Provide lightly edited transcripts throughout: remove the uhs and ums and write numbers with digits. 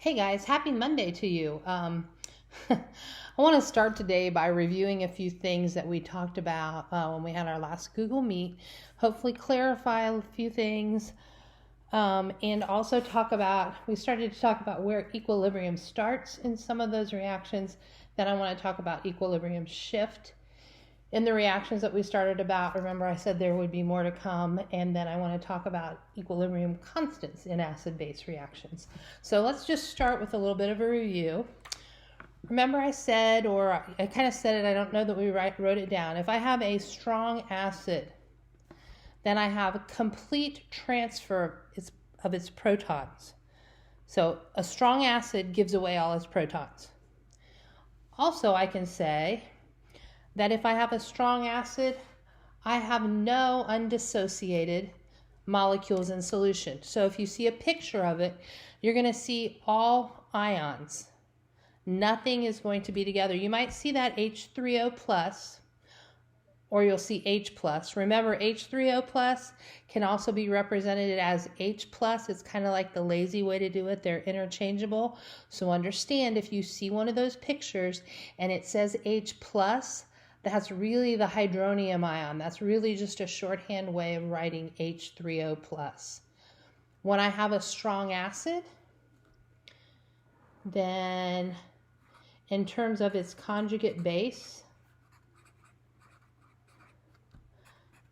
Hey guys, happy Monday to you. I want to start today by reviewing a few things that we talked about when we had our last Google Meet. Hopefully clarify a few things and also we started to talk about where equilibrium starts in some of those reactions. Then I want to talk about equilibrium shift in the reactions that we started about. Remember, I said there would be more to come, and then I want to talk about equilibrium constants in acid-base reactions. So let's just start with a little bit of a review. Remember I said, or I kind of said it, I don't know that we wrote it down. If I have a strong acid, then I have a complete transfer of its protons. So a strong acid gives away all its protons. Also, I can say that if I have a strong acid, I have no undissociated molecules in solution. So if you see a picture of it, you're going to see all ions. Nothing is going to be together. You might see that H3O plus, or you'll see H plus. Remember, H3O plus can also be represented as H plus. It's kind of like the lazy way to do it. They're interchangeable. So understand, if you see one of those pictures and it says H plus, that's really the hydronium ion. That's really just a shorthand way of writing H3O plus. When I have a strong acid, then in terms of its conjugate base,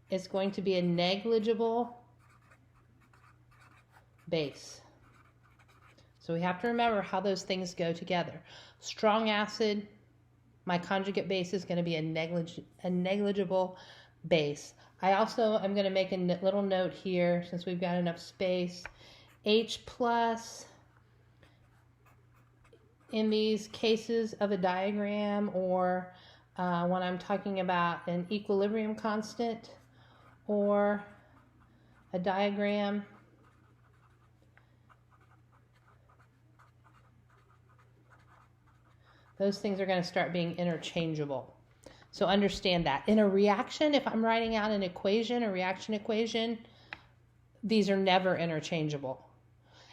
it's going to be a negligible base. So we have to remember how those things go together. Strong acid, my conjugate base is going to be a negligible base. I also am going to make a little note here, since we've got enough space. H plus, in these cases of a diagram, or when I'm talking about an equilibrium constant or a diagram, those things are going to start being interchangeable. So understand that. In a reaction, if I'm writing out an equation, a reaction equation, these are never interchangeable.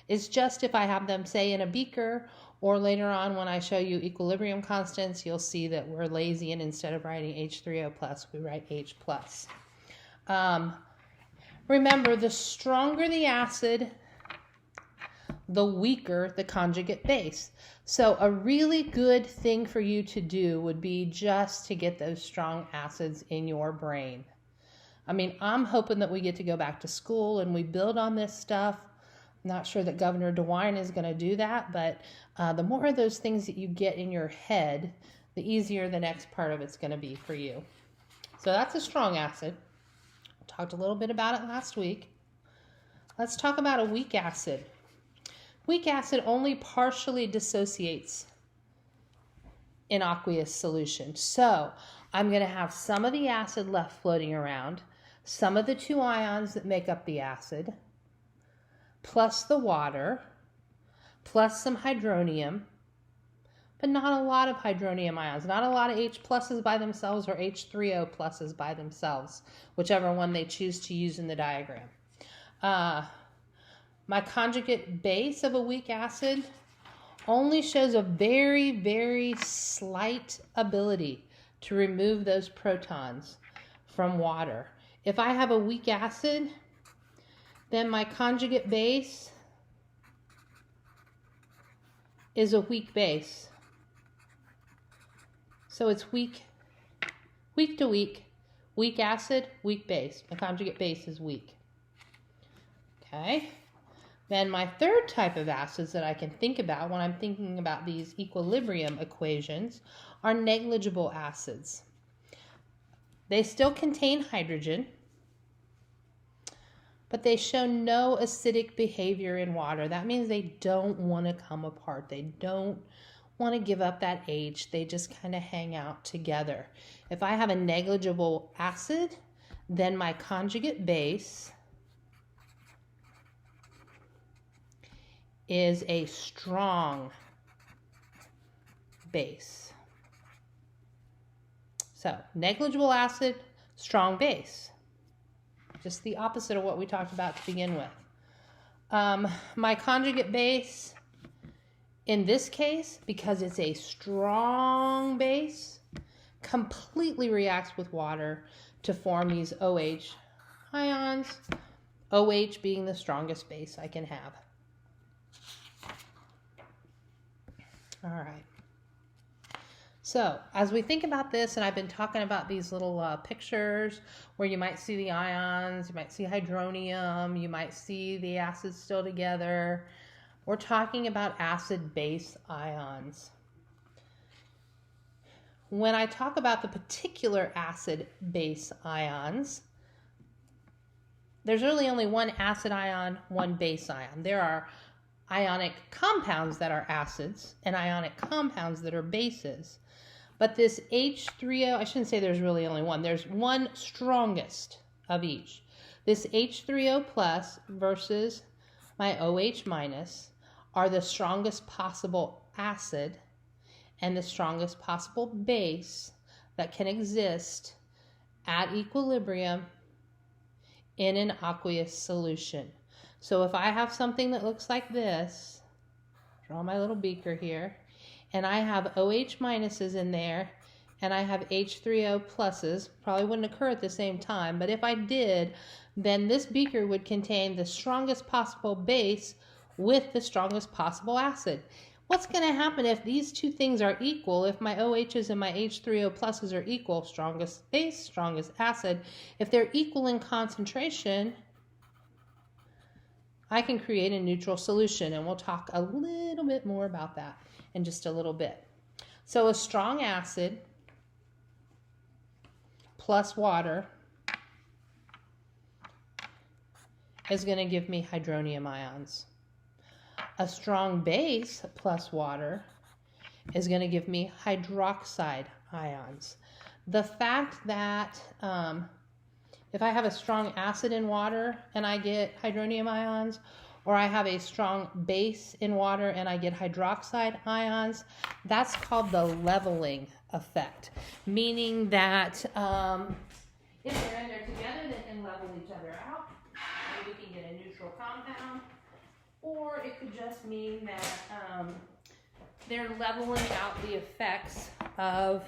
It's just if I have them, say, in a beaker, or later on when I show you equilibrium constants, you'll see that we're lazy, and instead of writing H3O plus, we write H plus. Remember, the stronger the acid, the weaker the conjugate base. So a really good thing for you to do would be just to get those strong acids in your brain. I mean, I'm hoping that we get to go back to school and we build on this stuff. I'm not sure that Governor DeWine is going to do that, but the more of those things that you get in your head, the easier the next part of it's going to be for you. So that's a strong acid. I talked a little bit about it last week. Let's talk about a weak acid. Weak acid only partially dissociates in aqueous solution. So I'm going to have some of the acid left floating around, some of the two ions that make up the acid, plus the water, plus some hydronium, but not a lot of hydronium ions, not a lot of H pluses by themselves or H3O pluses by themselves, whichever one they choose to use in the diagram. My conjugate base of a weak acid only shows a very, very slight ability to remove those protons from water. If I have a weak acid, then my conjugate base is a weak base. So it's weak to weak acid, weak base. My conjugate base is weak. Okay. Then my third type of acids that I can think about when I'm thinking about these equilibrium equations are negligible acids. They still contain hydrogen, but they show no acidic behavior in water. That means they don't want to come apart. They don't want to give up that H. They just kind of hang out together. If I have a negligible acid, then my conjugate base is a strong base. So negligible acid, strong base. Just the opposite of what we talked about to begin with. My conjugate base In this case, because it's a strong base, completely reacts with water to form these OH ions, OH being the strongest base I can have. All right. So as we think about this, and I've been talking about these little pictures where you might see the ions, you might see hydronium, you might see the acids still together. We're talking about acid-base ions. When I talk about the particular acid-base ions, there's really only one acid ion, one base ion. There are ionic compounds that are acids and ionic compounds that are bases. But this H3O, I shouldn't say there's really only one. There's one strongest of each. This H3O plus versus my OH minus are the strongest possible acid and the strongest possible base that can exist at equilibrium in an aqueous solution. So if I have something that looks like this, draw my little beaker here, and I have OH minuses in there, and I have H3O pluses, probably wouldn't occur at the same time, but if I did, then this beaker would contain the strongest possible base with the strongest possible acid. What's going to happen if these two things are equal? If my OHs and my H3O pluses are equal, strongest base, strongest acid, if they're equal in concentration, I can create a neutral solution, and we'll talk a little bit more about that in just a little bit. So a strong acid plus water is going to give me hydronium ions. A strong base plus water is going to give me hydroxide ions. The fact that if I have a strong acid in water and I get hydronium ions, or I have a strong base in water and I get hydroxide ions, that's called the leveling effect, meaning that if they're in there together, they can level each other out, and we can get a neutral compound. Or it could just mean that they're leveling out the effects of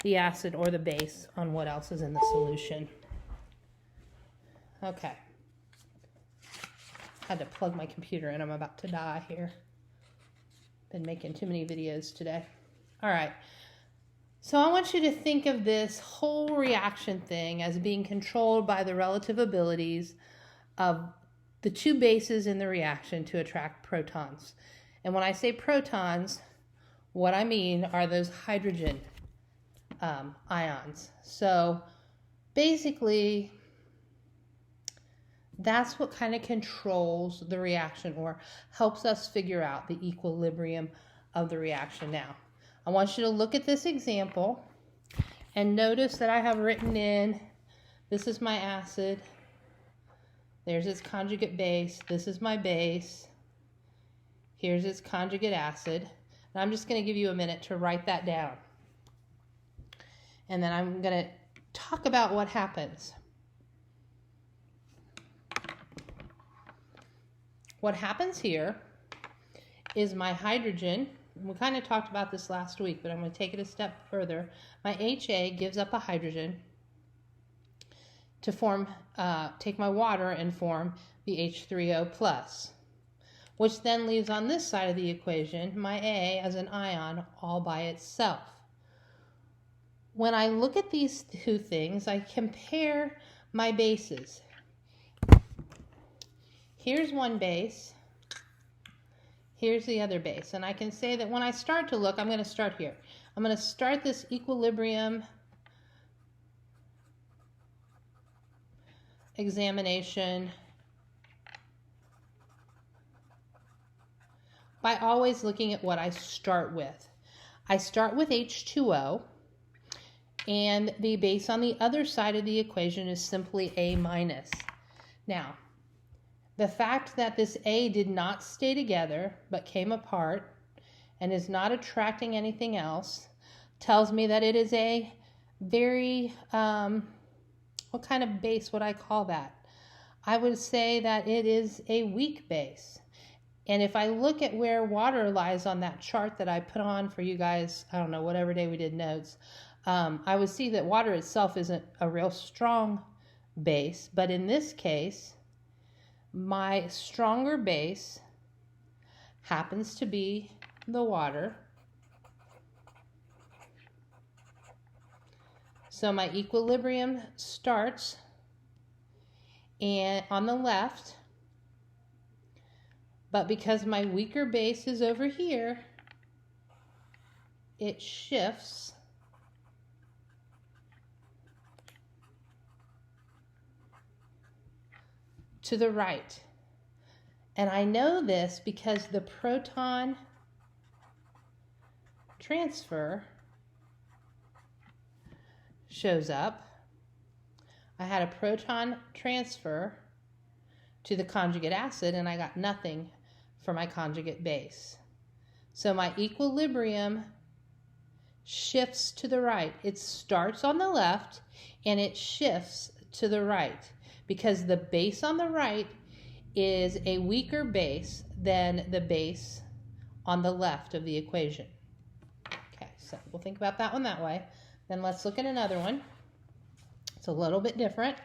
the acid or the base on what else is in the solution. Okay. Had to plug my computer in. I'm about to die here. Been making too many videos today. All right. So I want you to think of this whole reaction thing as being controlled by the relative abilities of the two bases in the reaction to attract protons. And when I say protons, what I mean are those hydrogen ions. So basically, that's what kind of controls the reaction or helps us figure out the equilibrium of the reaction. Now, I want you to look at this example and notice that I have written in, this is my acid, there's its conjugate base, this is my base, here's its conjugate acid, and I'm just going to give you a minute to write that down. And then I'm going to talk about what happens. What happens here is my hydrogen, we kind of talked about this last week, but I'm going to take it a step further. My HA gives up a hydrogen to form, take my water and form the H3O plus, which then leaves on this side of the equation my A as an ion all by itself. When I look at these two things, I compare my bases. Here's one base, here's the other base, and I can say that when I start to look, I'm going to start here. I'm going to start this equilibrium examination by always looking at what I start with. I start with H2O, and the base on the other side of the equation is simply A minus. Now, the fact that this A did not stay together but came apart and is not attracting anything else tells me that it is a very, what kind of base would I call that? I would say that it is a weak base. And if I look at where water lies on that chart that I put on for you guys, I don't know, whatever day we did notes, I would see that water itself isn't a real strong base. But in this case, my stronger base happens to be the water. So my equilibrium starts and on the left, but because my weaker base is over here, it shifts to the right. And I know this because the proton transfer shows up. I had a proton transfer to the conjugate acid and I got nothing for my conjugate base. So my equilibrium shifts to the right. It starts on the left and it shifts to the right because the base on the right is a weaker base than the base on the left of the equation. Okay, so we'll think about that one that way. Then let's look at another one. It's a little bit different.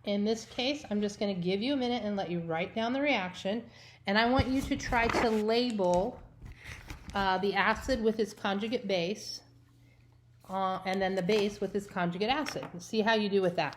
In this case, I'm just going to give you a minute and let you write down the reaction. And I want you to try to label the acid with its conjugate base and then the base with its conjugate acid. And see how you do with that.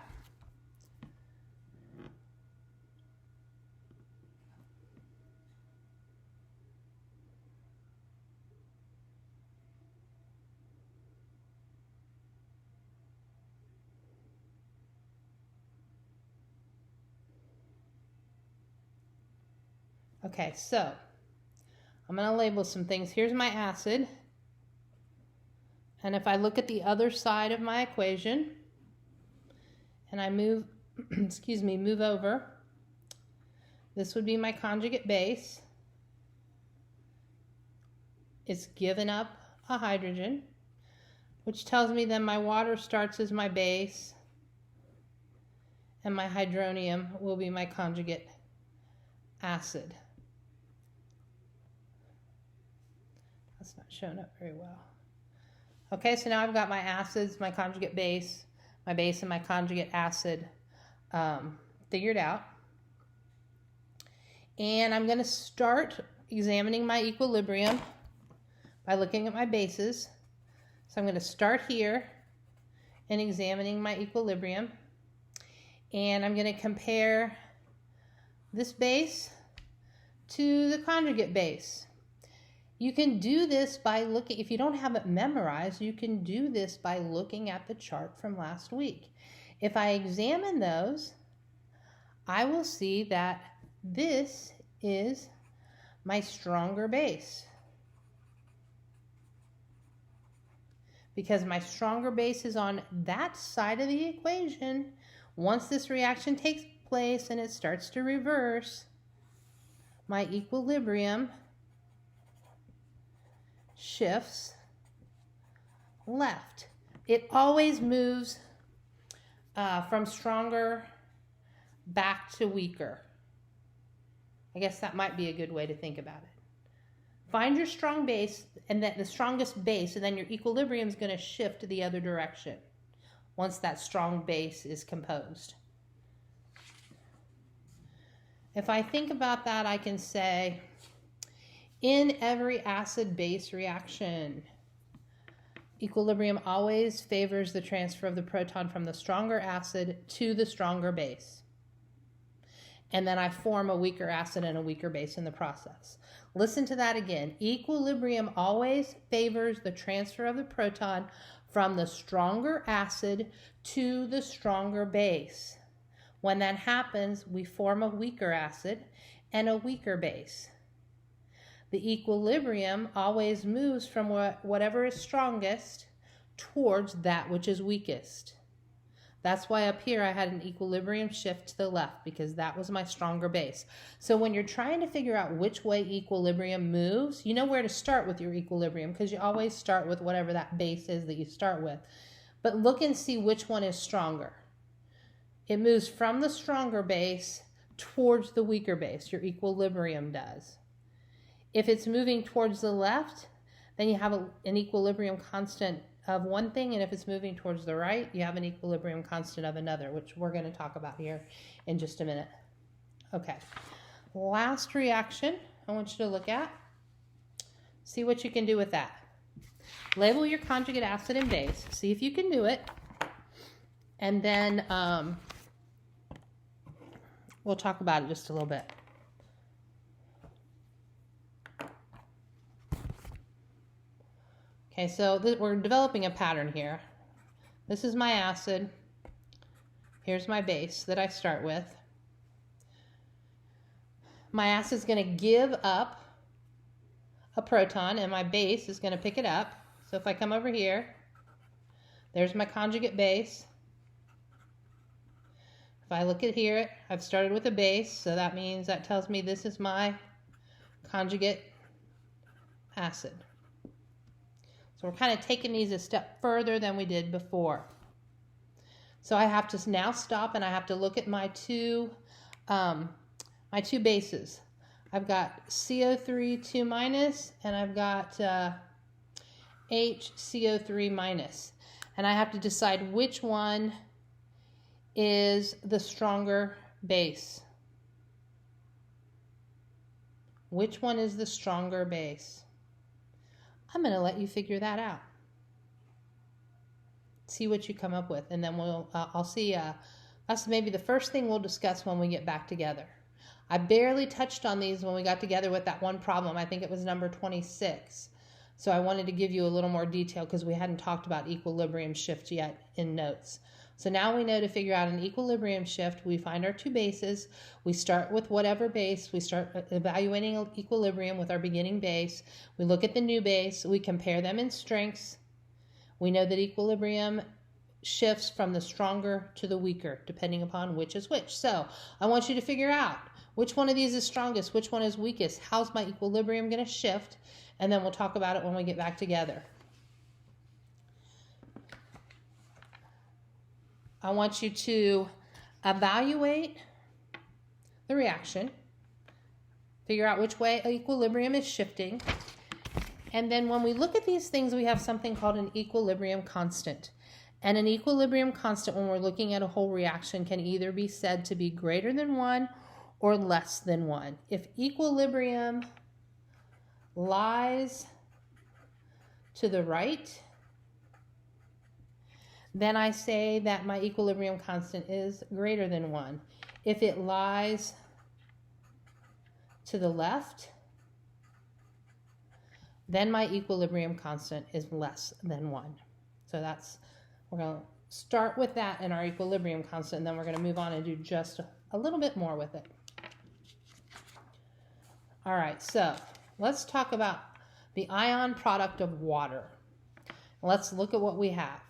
Okay, so I'm going to label some things. Here's my acid. And if I look at the other side of my equation and I move, move over, this would be my conjugate base. It's given up a hydrogen, which tells me then my water starts as my base and my hydronium will be my conjugate acid. That's not showing up very well. Okay, so now I've got my acids, my conjugate base, my base and my conjugate acid figured out. And I'm going to start examining my equilibrium by looking at my bases. So I'm going to start here and examining my equilibrium. And I'm going to compare this base to the conjugate base. You can do this by looking, if you don't have it memorized, you can do this by looking at the chart from last week. If I examine those, I will see that this is my stronger base. Because my stronger base is on that side of the equation, once this reaction takes place and it starts to reverse, my equilibrium shifts left. It always moves from stronger back to weaker. I guess that might be a good way to think about it. Find your strong base and then the strongest base, and then your equilibrium is going to shift to the other direction once that strong base is composed. If I think about that, I can say, in every acid-base reaction, equilibrium always favors the transfer of the proton from the stronger acid to the stronger base. And then I form a weaker acid and a weaker base in the process. Listen to that again. Equilibrium always favors the transfer of the proton from the stronger acid to the stronger base. When that happens, we form a weaker acid and a weaker base. The equilibrium always moves from whatever is strongest towards that which is weakest. That's why up here I had an equilibrium shift to the left, because that was my stronger base. So when you're trying to figure out which way equilibrium moves, you know where to start with your equilibrium, because you always start with whatever that base is that you start with. But look and see which one is stronger. It moves from the stronger base towards the weaker base. Your equilibrium does. If it's moving towards the left, then you have an equilibrium constant of one thing, and if it's moving towards the right, you have an equilibrium constant of another, which we're going to talk about here in just a minute. Okay, last reaction I want you to look at. See what you can do with that. Label your conjugate acid and base. See if you can do it. And then we'll talk about it just a little bit. Okay, so we're developing a pattern here. This is my acid. Here's my base that I start with. My acid is going to give up a proton, and my base is going to pick it up. So if I come over here, there's my conjugate base. If I look at here, I've started with a base, so that means that tells me this is my conjugate acid. So we're kind of taking these a step further than we did before. So I have to now stop and I have to look at my two bases. I've got CO3 2 minus and I've got HCO3 minus. And I have to decide which one is the stronger base. Which one is the stronger base? I'm going to let you figure that out. See what you come up with, and then I'll see. That's maybe the first thing we'll discuss when we get back together. I barely touched on these when we got together with that one problem. I think it was number 26. So I wanted to give you a little more detail because we hadn't talked about equilibrium shift yet in notes. So now we know to figure out an equilibrium shift, we find our two bases. We start with whatever base. We start evaluating equilibrium with our beginning base. We look at the new base. We compare them in strengths. We know that equilibrium shifts from the stronger to the weaker, depending upon which is which. So I want you to figure out which one of these is strongest, which one is weakest. How's my equilibrium going to shift? And then we'll talk about it when we get back together. I want you to evaluate the reaction, figure out which way equilibrium is shifting, and then when we look at these things, we have something called an equilibrium constant. And an equilibrium constant, when we're looking at a whole reaction, can either be said to be greater than 1 or less than 1. If equilibrium lies to the right, then I say that my equilibrium constant is greater than 1. If it lies to the left, then my equilibrium constant is less than 1. So we're going to start with that in our equilibrium constant, and then we're going to move on and do just a little bit more with it. All right, so let's talk about the ion product of water. Let's look at what we have.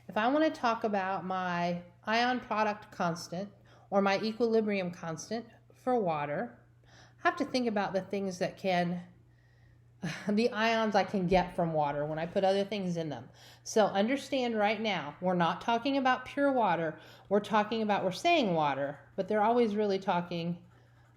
If I want to talk about my ion product constant or my equilibrium constant for water, I have to think about the things that the ions I can get from water when I put other things in them. So understand right now, we're not talking about pure water. We're saying water, but they're always really talking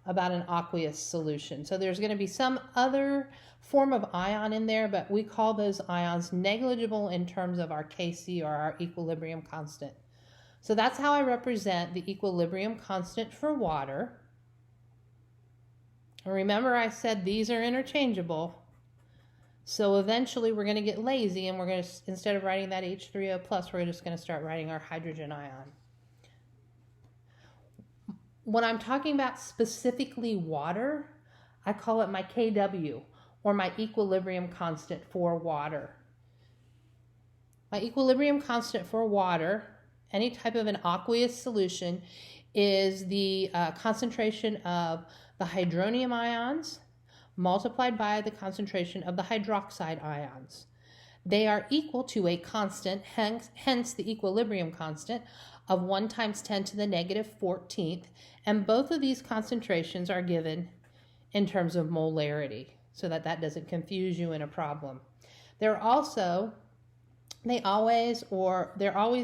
about an aqueous solution. So there's going to be some other form of ion in there, but we call those ions negligible in terms of our Kc or our equilibrium constant. So that's how I represent the equilibrium constant for water. And remember I said these are interchangeable. So eventually we're going to get lazy and we're going to, instead of writing that H3O+, we're just going to start writing our hydrogen ion. When I'm talking about specifically water, I call it my Kw, or my equilibrium constant for water. My equilibrium constant for water, any type of an aqueous solution, is the concentration of the hydronium ions multiplied by the concentration of the hydroxide ions. They are equal to a constant, hence the equilibrium constant, of 1 times 10 to the negative 14th, and both of these concentrations are given in terms of molarity, so that doesn't confuse you in a problem. They're always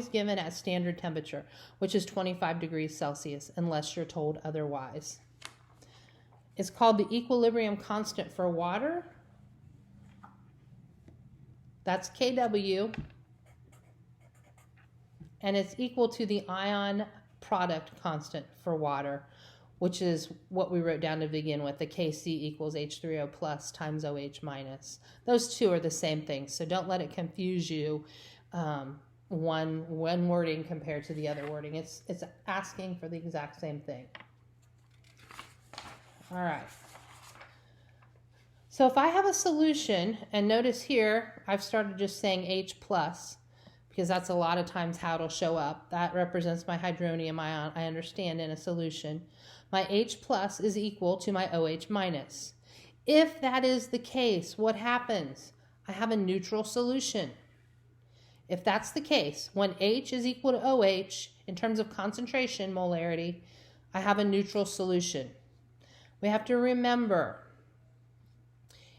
given at standard temperature, which is 25 degrees Celsius, unless you're told otherwise. is called the equilibrium constant for water. That's Kw. And it's equal to the ion product constant for water, which is what we wrote down to begin with, the Kc equals H3O plus times OH minus. Those two are the same thing, so don't let it confuse you, one wording compared to the other wording. It's asking for the exact same thing. All right. So if I have a solution, and notice here, I've started just saying H plus, because that's a lot of times how it'll show up. That represents my hydronium ion, I understand, in a solution. My H plus is equal to my OH minus. If that is the case, what happens? I have a neutral solution. If that's the case, when H is equal to OH, in terms of concentration, molarity, I have a neutral solution. We have to remember,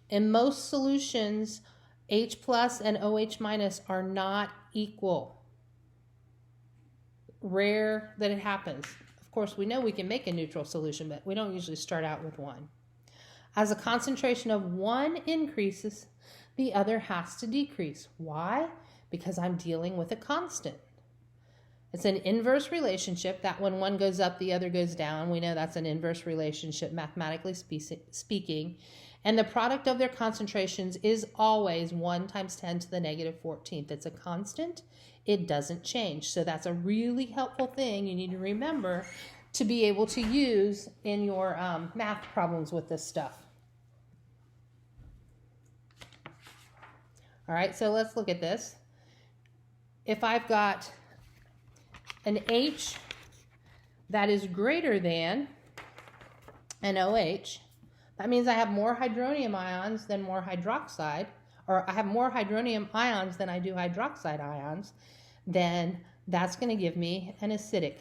in most solutions, H plus and OH minus are not equal. Rare that it happens. Of course, we know we can make a neutral solution, but we don't usually start out with one. As the concentration of one increases, the other has to decrease. Why? Because I'm dealing with a constant. It's an inverse relationship that when one goes up, the other goes down. We know that's an inverse relationship, mathematically speaking. And the product of their concentrations is always 1 times 10 to the negative 14th. It's a constant. It doesn't change. So that's a really helpful thing you need to remember to be able to use in your math problems with this stuff. All right, so let's look at this. If I've got an H that is greater than an OH, that means I have more hydronium ions than more hydroxide, or I have more hydronium ions than I do hydroxide ions, then that's going to give me an acidic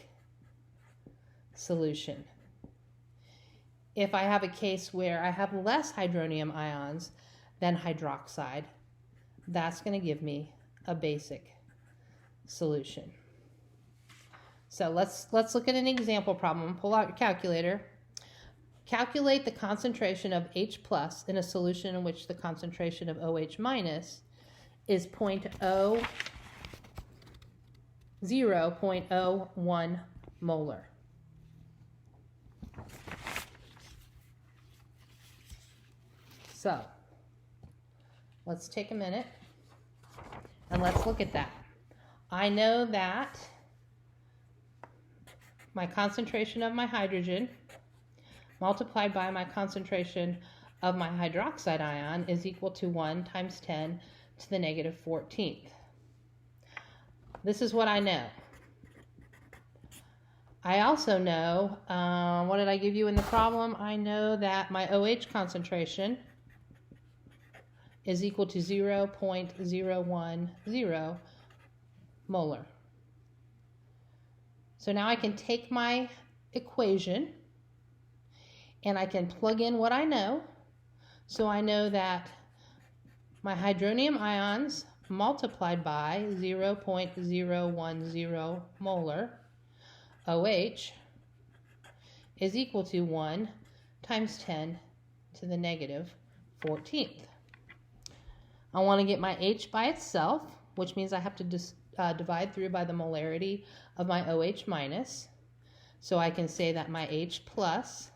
solution. If I have a case where I have less hydronium ions than hydroxide, that's going to give me a basic solution. So let's look at an example problem. Pull out your calculator. Calculate the concentration of H plus in a solution in which the concentration of OH minus is 0.01 molar. So let's take a minute and let's look at that. I know that my concentration of my hydrogen multiplied by my concentration of my hydroxide ion is equal to 1 times 10 to the negative 14th. This is what I know. I also know, what did I give you in the problem? I know that my OH concentration is equal to 0.010 molar. So now I can take my equation and I can plug in what I know. So I know that my hydronium ions multiplied by 0.010 molar OH is equal to 1 times 10 to the negative 14th. I want to get my H by itself, which means I have to divide through by the molarity of my OH minus. So I can say that my H plus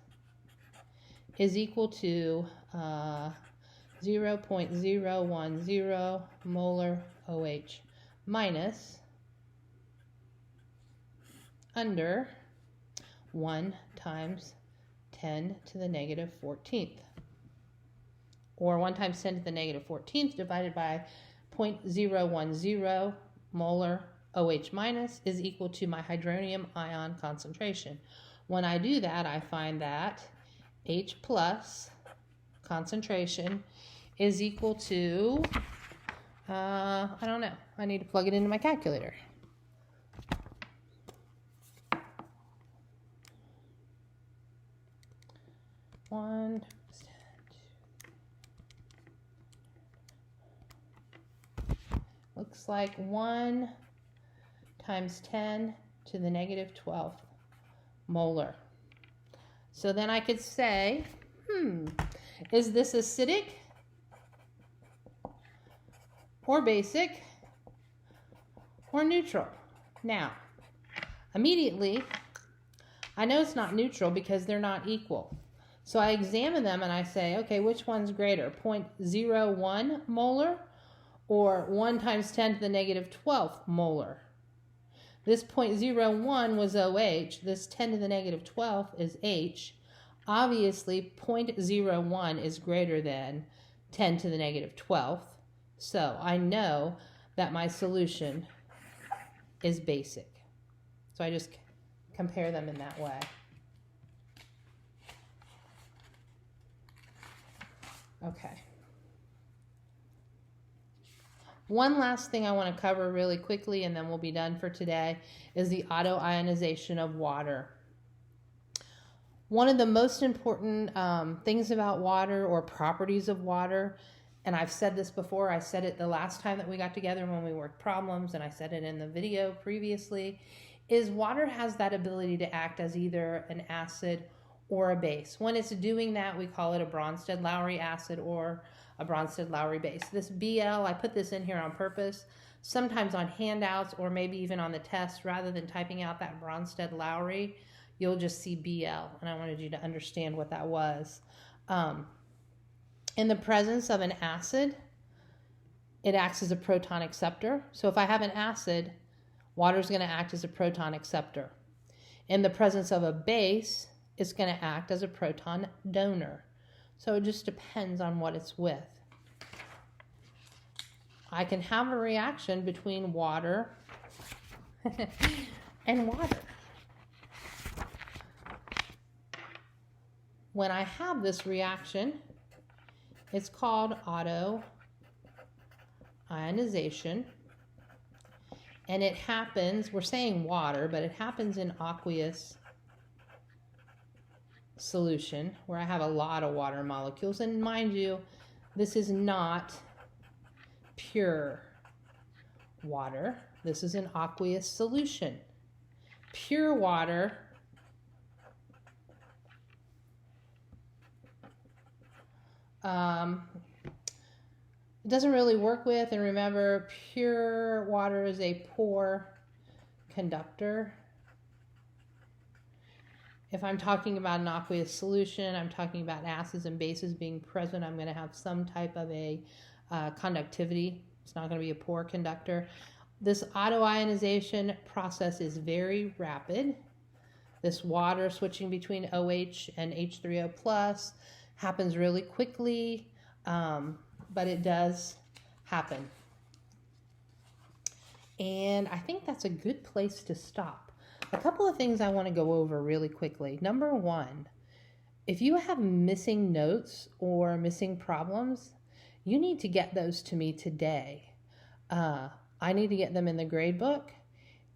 is equal to 0.010 molar OH minus under 1 times 10 to the negative 14th. Or 1 times 10 to the negative 14th divided by 0.010 molar OH minus is equal to my hydronium ion concentration. When I do that, I find that H plus concentration is equal to, I don't know, I need to plug it into my calculator. One times 10. Looks like 1 times 10 to the negative 12th molar. So then I could say is this acidic or basic or neutral? Now, immediately, I know it's not neutral because they're not equal. So I examine them and I say, okay, which one's greater, 0.01 molar or 1 times 10 to the negative 12th molar? This 0.01 was OH. This 10 to the negative 12th is H. Obviously, 0.01 is greater than 10 to the negative 12th. So I know that my solution is basic. So I just compare them in that way. Okay. One last thing I want to cover really quickly, and then we'll be done for today, is the auto-ionization of water. One of the most important things about water, or properties of water, and I've said this before, I said it the last time that we got together when we worked problems, and I said it in the video previously, is water has that ability to act as either an acid or a base. When it's doing that, we call it a Bronsted-Lowry acid or a Bronsted-Lowry base. This BL, I put this in here on purpose, sometimes on handouts or maybe even on the test, rather than typing out that Bronsted-Lowry, you'll just see BL, and I wanted you to understand what that was. In the presence of an acid, it acts as a proton acceptor. So if I have an acid, water is going to act as a proton acceptor. In the presence of a base, it's going to act as a proton donor. So it just depends on what it's with. I can have a reaction between water and water. When I have this reaction, it's called auto-ionization. And it happens, we're saying water, but it happens in aqueous solution where I have a lot of water molecules. And mind you, this is not pure water. This is an aqueous solution. Pure water it doesn't really work with, and remember, pure water is a poor conductor. If I'm talking about an aqueous solution, I'm talking about acids and bases being present, I'm going to have some type of a conductivity. It's not going to be a poor conductor. This auto-ionization process is very rapid. This water switching between OH and H3O plus happens really quickly, but it does happen. And I think that's a good place to stop. A couple of things I want to go over really quickly. Number one, if you have missing notes or missing problems, you need to get those to me today. I need to get them in the grade book,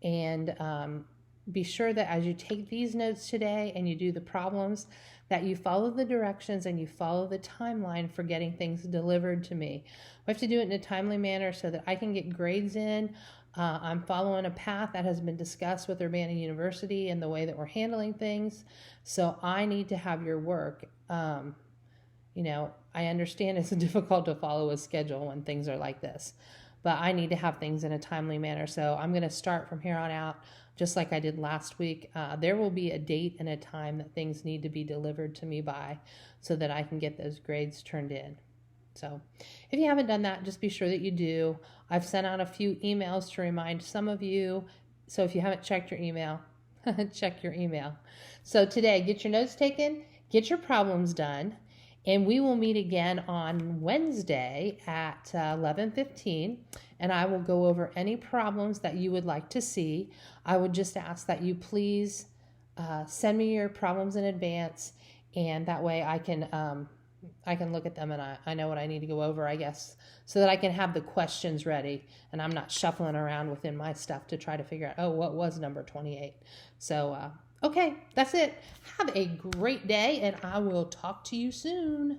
and be sure that as you take these notes today and you do the problems, that you follow the directions and you follow the timeline for getting things delivered to me. We have to do it in a timely manner so that I can get grades in. I'm following a path that has been discussed with Urbana University and the way that we're handling things. So I need to have your work. You know, I understand it's difficult to follow a schedule when things are like this, but I need to have things in a timely manner. So I'm going to start from here on out, just like I did last week. There will be a date and a time that things need to be delivered to me by so that I can get those grades turned in. So if you haven't done that, just be sure that you do. I've sent out a few emails to remind some of you. So if you haven't checked your email, check your email. So today, get your notes taken, get your problems done, and we will meet again on Wednesday at 11:15, and I will go over any problems that you would like to see. I would just ask that you please send me your problems in advance, and that way I can look at them and I know what I need to go over, I guess, so that I can have the questions ready and I'm not shuffling around within my stuff to try to figure out, oh, what was number 28? So, okay, that's it. Have a great day, and I will talk to you soon.